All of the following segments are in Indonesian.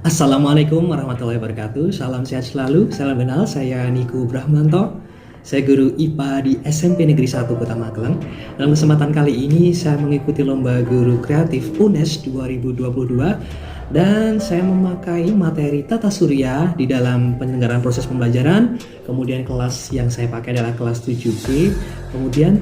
Assalamualaikum warahmatullahi wabarakatuh. Salam sehat selalu. Salam kenal. Saya Niko Brahmanto. Saya guru IPA di SMP Negeri 1 Kota Magelang. Dalam kesempatan kali ini saya mengikuti lomba guru kreatif UNES 2022 dan saya memakai materi tata surya di dalam penyelenggaraan proses pembelajaran. Kemudian kelas yang saya pakai adalah kelas 7G. Kemudian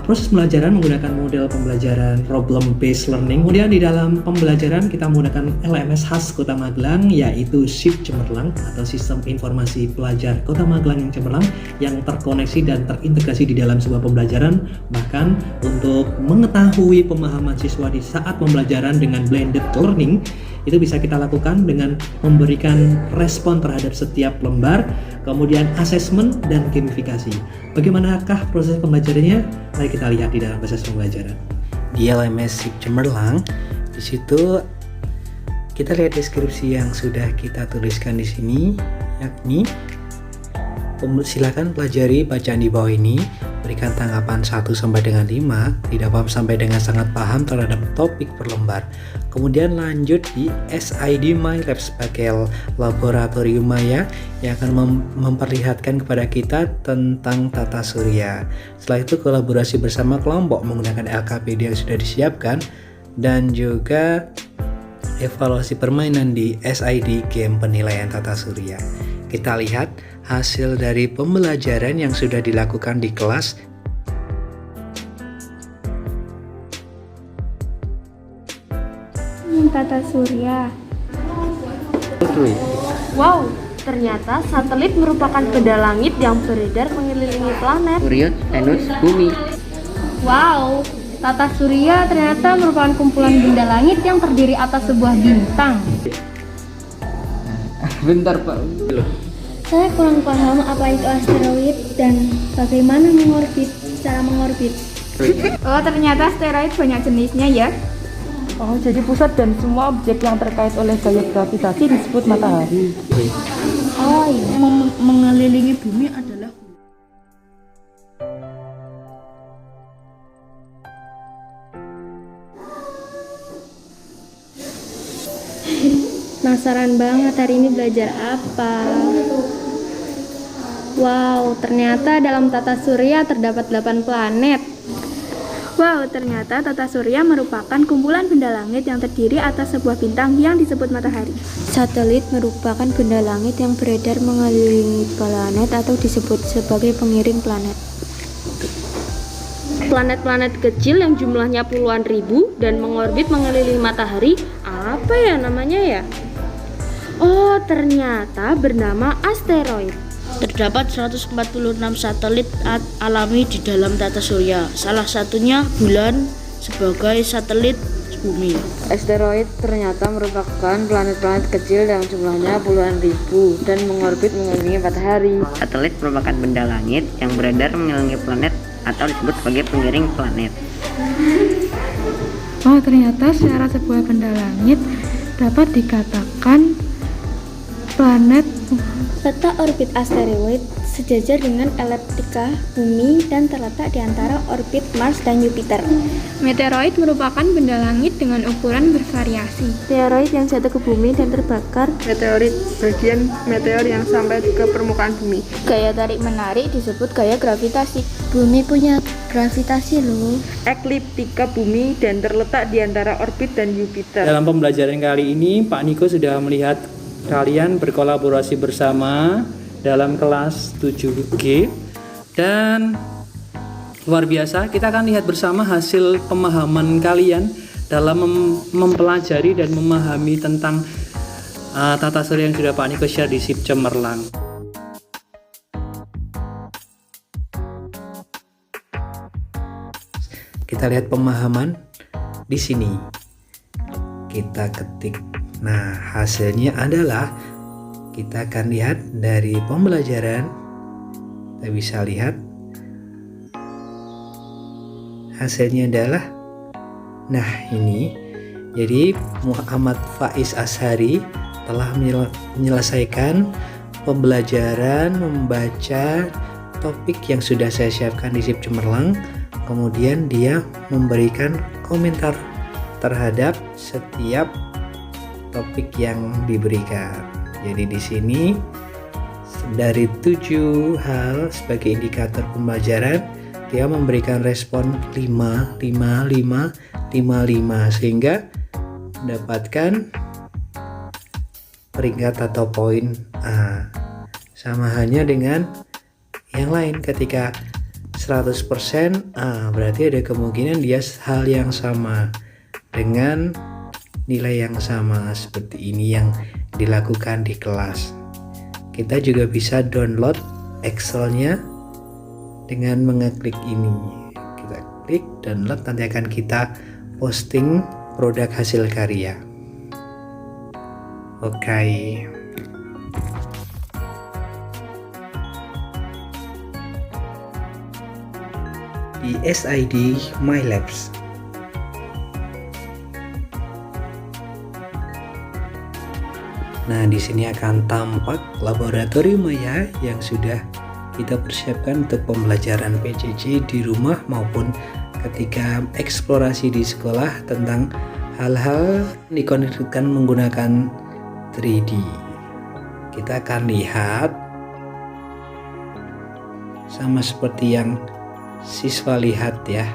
proses pembelajaran menggunakan model pembelajaran problem based learning. Kemudian di dalam pembelajaran kita menggunakan LMS khas Kota Magelang, yaitu SIP Cemerlang atau Sistem Informasi Pelajar Kota Magelang yang cemerlang, yang terkoneksi dan terintegrasi di dalam sebuah pembelajaran. Bahkan untuk mengetahui pemahaman siswa di saat pembelajaran dengan blended learning, itu bisa kita lakukan dengan memberikan respon terhadap setiap lembar, kemudian asesmen dan gamifikasi. Bagaimanakah proses pembelajarannya? Mari kita lihat di dalam proses pembelajaran. Di LMS SIP Cemerlang, di situ kita lihat deskripsi yang sudah kita tuliskan di sini, yakni silakan pelajari bacaan di bawah ini, berikan tanggapan 1 sampai dengan 5, tidak paham sampai dengan sangat paham terhadap topik per lembar. Kemudian lanjut di SID MyLab sebagai laboratorium maya yang akan memperlihatkan kepada kita tentang tata surya. Setelah itu kolaborasi bersama kelompok menggunakan LKPD yang sudah disiapkan, dan juga evaluasi permainan di SID game penilaian tata surya. Kita lihat hasil dari pembelajaran yang sudah dilakukan di kelas. Tata surya. Wow, ternyata satelit merupakan benda langit yang beredar mengelilingi planet. Surya, Venus, Bumi. Wow, tata surya ternyata merupakan kumpulan benda langit yang terdiri atas sebuah bintang. Bentar Pak. Saya kurang paham apa itu asteroid dan bagaimana cara mengorbit. Oh, ternyata asteroid banyak jenisnya ya. Oh, jadi pusat dan semua objek yang terkait oleh gaya gravitasi disebut matahari. Oh iya. Mengelilingi bumi adalah Penasaran banget hari ini belajar apa. Wow, ternyata dalam tata surya terdapat 8 planet. Wow, ternyata tata surya merupakan kumpulan benda langit yang terdiri atas sebuah bintang yang disebut matahari. Satelit merupakan benda langit yang beredar mengelilingi planet atau disebut sebagai pengiring planet. Planet-planet kecil yang jumlahnya puluhan ribu dan mengorbit mengelilingi matahari, apa ya namanya ya? Oh, ternyata bernama asteroid. Terdapat 146 satelit alami di dalam tata surya. Salah satunya bulan sebagai satelit bumi. Asteroid ternyata merupakan planet-planet kecil yang jumlahnya puluhan ribu dan mengorbit mengelilingi matahari. Satelit merupakan benda langit yang beredar mengelilingi planet atau disebut sebagai pengiring planet. Oh, ternyata secara sebuah benda langit dapat dikatakan planet. Letak orbit asteroid sejajar dengan ekliptika bumi dan terletak di antara orbit Mars dan Jupiter. Meteoroid merupakan benda langit dengan ukuran bervariasi. Meteoroid yang jatuh ke bumi dan terbakar. meteorit, bagian meteor yang sampai ke permukaan bumi. Gaya tarik menarik disebut gaya gravitasi. Bumi punya gravitasi loh. Ekliptika bumi dan terletak di antara orbit dan Jupiter. Dalam pembelajaran kali ini, Pak Niko sudah melihat kalian berkolaborasi bersama dalam kelas 7G, dan luar biasa, kita akan lihat bersama hasil pemahaman kalian dalam mempelajari dan memahami tentang tata surya yang sudah Pak Niko share di SIP Cemerlang. Kita lihat pemahaman di sini. Kita ketik. Nah, hasilnya adalah kita akan lihat dari pembelajaran. Kita bisa lihat hasilnya adalah, nah ini. Jadi Muhammad Faiz Ashari telah menyelesaikan pembelajaran membaca topik yang sudah saya siapkan di SIP Cemerlang. Kemudian dia memberikan komentar terhadap setiap topik yang diberikan. Jadi di sini dari 7 hal sebagai indikator pembelajaran, dia memberikan respon 5, 5, 5, 5, 5 sehingga mendapatkan peringkat atau poin A. Sama halnya dengan yang lain, ketika 100% A berarti ada kemungkinan dia hal yang sama dengan nilai yang sama seperti ini yang dilakukan di kelas. Kita juga bisa download Excel-nya dengan mengeklik ini. Kita klik download, nanti akan kita posting produk hasil karya. Oke. Di SID My Labs. Nah, di sini akan tampak laboratorium maya yang sudah kita persiapkan untuk pembelajaran PJJ di rumah maupun ketika eksplorasi di sekolah tentang hal-hal dikonstruksikan menggunakan 3D. Kita akan lihat sama seperti yang siswa lihat ya.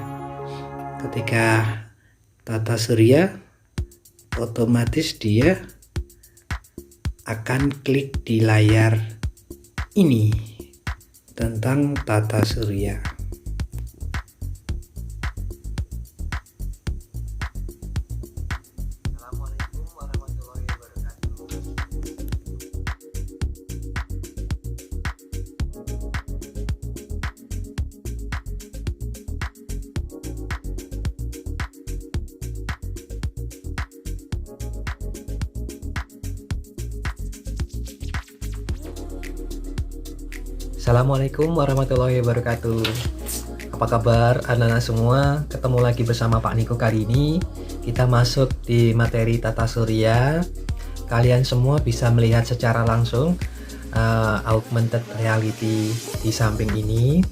Ketika tata surya, otomatis dia akan klik di layar ini tentang tata surya. Assalamualaikum warahmatullahi wabarakatuh. Assalamualaikum warahmatullahi wabarakatuh. Apa kabar anak-anak semua? Ketemu lagi bersama Pak Niko kali ini. Kita masuk di materi tata surya. Kalian semua bisa melihat secara langsung augmented reality di samping ini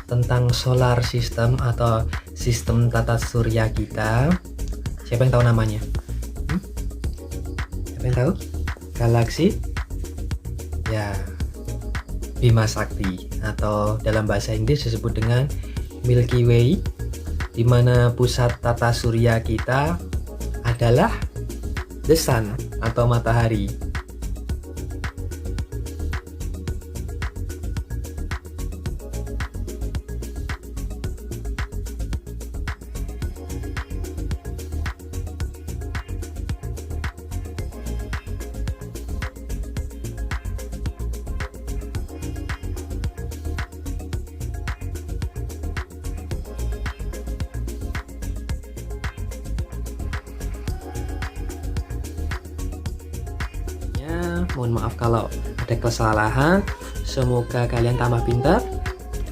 tentang solar system atau sistem tata surya kita. Siapa yang tahu namanya? Siapa yang tahu? Galaksi? Ya, Bima Sakti, atau dalam bahasa Inggris disebut dengan Milky Way, di mana pusat tata surya kita adalah the sun atau matahari. Mohon maaf kalau ada kesalahan. Semoga kalian tambah pintar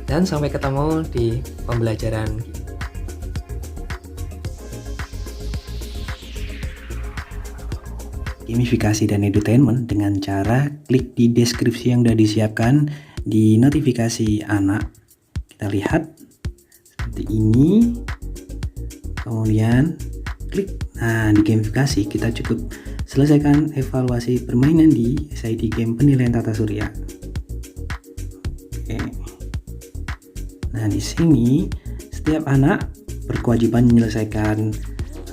dan sampai ketemu di pembelajaran. Gamifikasi dan edutainment dengan cara klik di deskripsi yang sudah disiapkan di notifikasi anak. Kita lihat seperti ini. Kemudian klik. Nah, di gamifikasi kita cukup selesaikan evaluasi permainan di SID game penilaian tata surya. Oke. Nah, di sini setiap anak berkewajiban menyelesaikan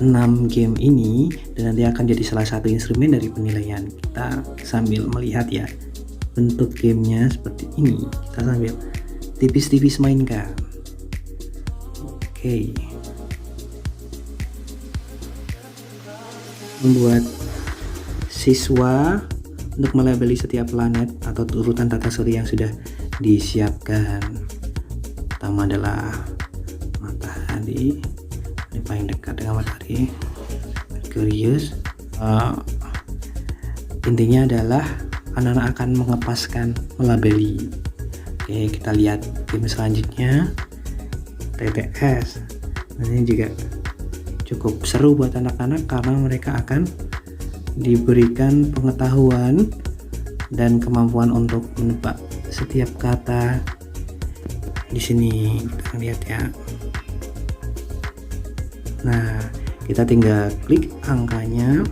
6 game ini dan nanti akan jadi salah satu instrumen dari penilaian. Kita sambil melihat ya bentuk gamenya seperti ini. Kita sambil tipis-tipis mainkan. Oke. Membuat siswa untuk melabeli setiap planet atau urutan tata surya yang sudah disiapkan. Pertama adalah matahari, ini paling dekat dengan matahari, Merkurius. Intinya adalah anak-anak akan mengepaskan melabeli. Oke, kita lihat game selanjutnya, TTS. Ini juga cukup seru buat anak-anak karena mereka akan diberikan pengetahuan dan kemampuan untuk menebak setiap kata. Di sini kita lihat ya. Nah, kita tinggal klik angkanya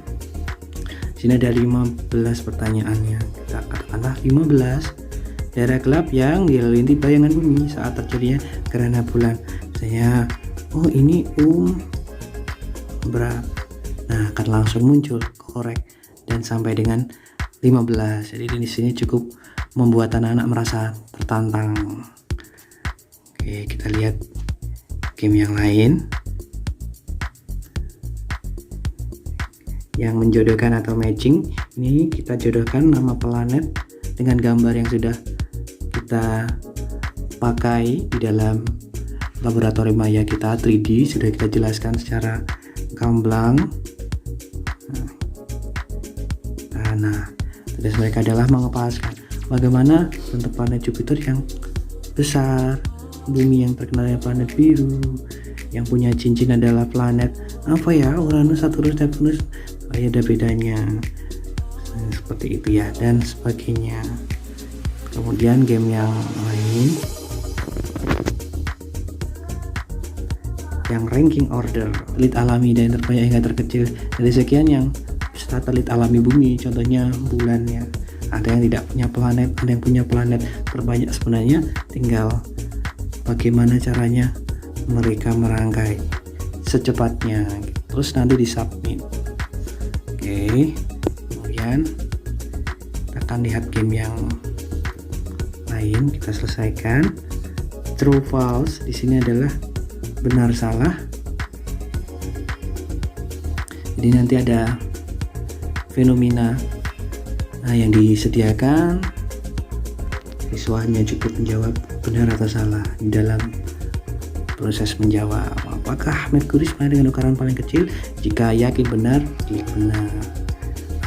Sini ada 15 pertanyaannya. Kita katakanlah 15 daerah gelap yang dilalui bayangan bumi saat terjadinya gerhana bulan. Misalnya, oh ini berapa? Nah, akan langsung muncul korek dan sampai dengan 15. Jadi di sini cukup membuat anak-anak merasa tertantang. Oke, kita lihat game yang lain yang menjodohkan atau matching. Ini kita jodohkan nama planet dengan gambar yang sudah kita pakai di dalam laboratorium maya kita 3D, sudah kita jelaskan secara gamblang. Nah, tugas mereka adalah mengepaskan bagaimana bentuk planet Jupiter yang besar, bumi yang terkenal dengan planet biru, yang punya cincin adalah planet apa ya, Uranus, Saturnus, Neptunus, ada bedanya. Seperti itu ya, dan sebagainya. Kemudian game yang lain yang ranking order satelit alami dan terbanyak hingga terkecil dari sekian yang satelit alami bumi, contohnya bulan ya. Ada yang tidak punya planet, ada yang punya planet terbanyak. Sebenarnya tinggal bagaimana caranya mereka merangkai secepatnya, terus nanti disubmit. Oke, kemudian kita akan lihat game yang lain. Kita selesaikan. True false di sini adalah benar salah. Jadi nanti ada fenomena yang disediakan, siswanya cukup menjawab benar atau salah di dalam proses menjawab. Apakah Merkurius planet dengan ukuran paling kecil? Jika yakin benar, klik benar.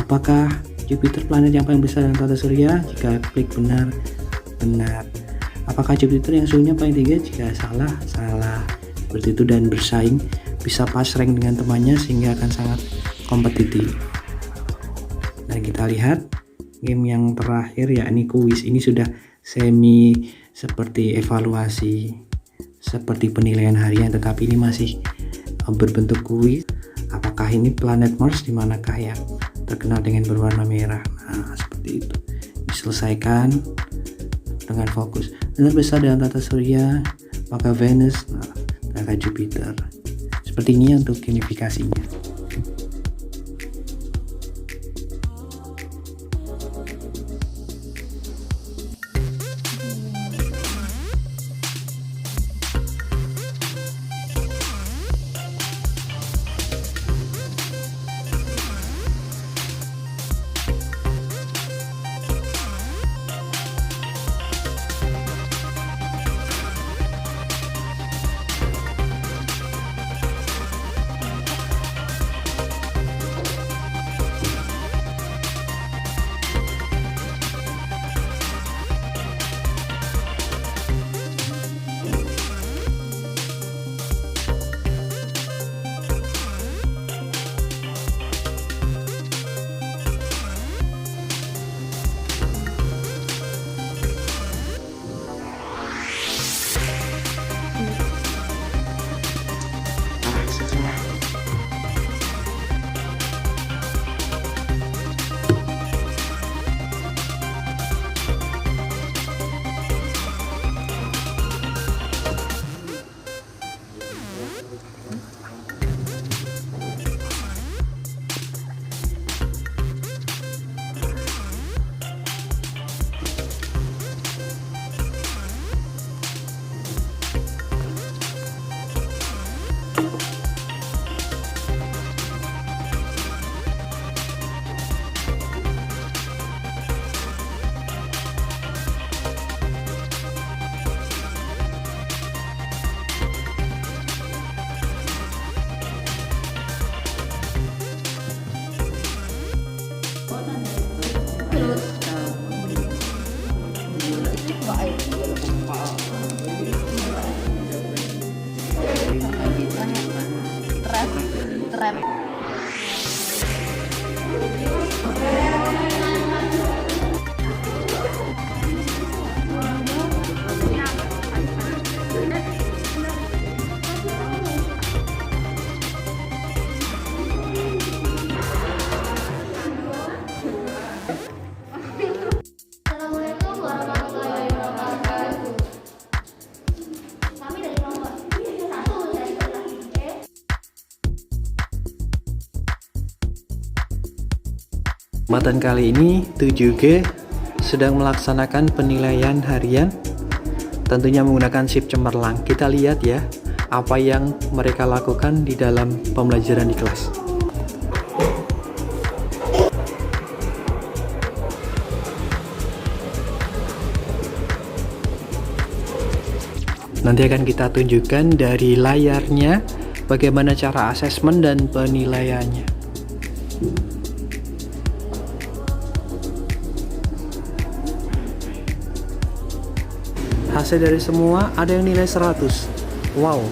Apakah Jupiter planet yang paling besar dalam tata surya? Jika klik benar, benar. Apakah Jupiter yang suhunya paling tinggi? Jika salah, salah. Seperti itu, dan bersaing, bisa pas rank dengan temannya sehingga akan sangat kompetitif. Dan kita lihat game yang terakhir, yakni kuis. Ini sudah semi seperti evaluasi, seperti penilaian harian, tetapi ini masih berbentuk kuis. Apakah ini planet Mars, dimanakah yang terkenal dengan berwarna merah? Nah, seperti itu. Diselesaikan dengan fokus. Dan terbesar dalam tata surya, maka Venus, ternyata Jupiter. Seperti ini untuk gamifikasinya. Kesempatan kali ini 7G sedang melaksanakan penilaian harian, tentunya menggunakan shift cemerlang. Kita lihat ya apa yang mereka lakukan di dalam pembelajaran di kelas. Nanti akan kita tunjukkan dari layarnya bagaimana cara asesmen dan penilaiannya. Hasil dari semua ada yang nilai 100. Wow,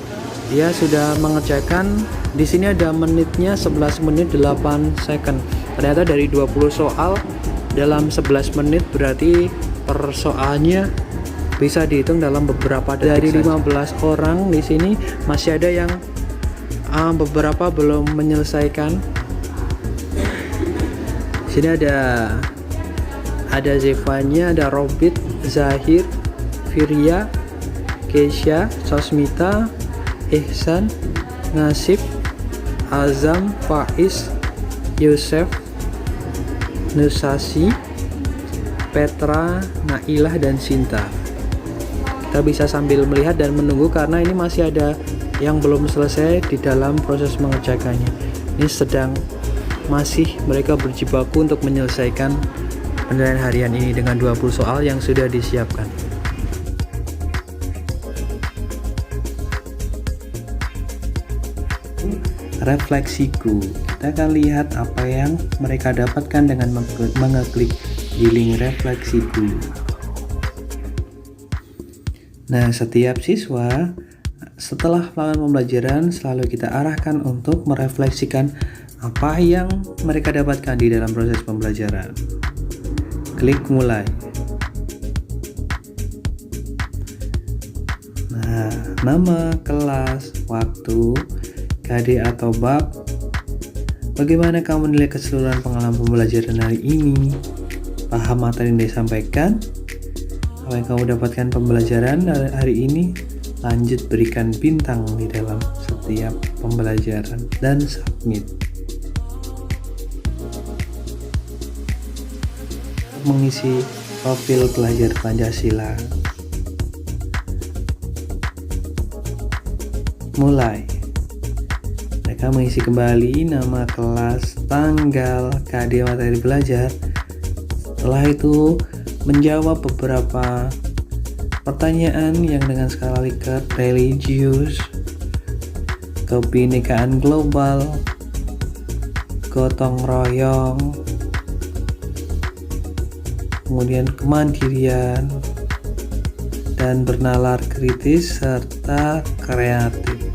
dia sudah mengerjakan. Di sini ada menitnya 11 menit 8 second. Ternyata dari 20 soal dalam 11 menit berarti per soalnya bisa dihitung dalam beberapa detik. Dari 15 orang di sini masih ada yang beberapa belum menyelesaikan. Di sini ada Zevanya, ada Robit, Zahir, Firya, Keisha, Sosmita, Ihsan, Nasib, Azam, Faiz, Yosef, Nusasi, Petra, Nailah, dan Sinta. Kita bisa sambil melihat dan menunggu karena ini masih ada yang belum selesai di dalam proses mengerjakannya. Ini sedang masih mereka berjibaku untuk menyelesaikan penilaian harian ini dengan 20 soal yang sudah disiapkan. Refleksiku, kita akan lihat apa yang mereka dapatkan dengan mengeklik di link refleksiku. Nah, setiap siswa setelah melakukan pembelajaran selalu kita arahkan untuk merefleksikan apa yang mereka dapatkan di dalam proses pembelajaran. Klik mulai. Nah, nama, kelas, waktu, KD atau bab. Bagaimana kamu menilai keseluruhan pengalaman pembelajaran hari ini? Paham materi yang disampaikan? Apa yang kamu dapatkan pembelajaran hari ini? Lanjut berikan bintang di dalam setiap pembelajaran dan submit. Mengisi profil pelajar Pancasila. Mulai. Mereka mengisi kembali nama, kelas, tanggal, KD materi belajar. Setelah itu menjawab beberapa pertanyaan yang dengan skala Likert, religius, kebinekaan global, gotong royong, kemudian kemandirian, dan bernalar kritis serta kreatif.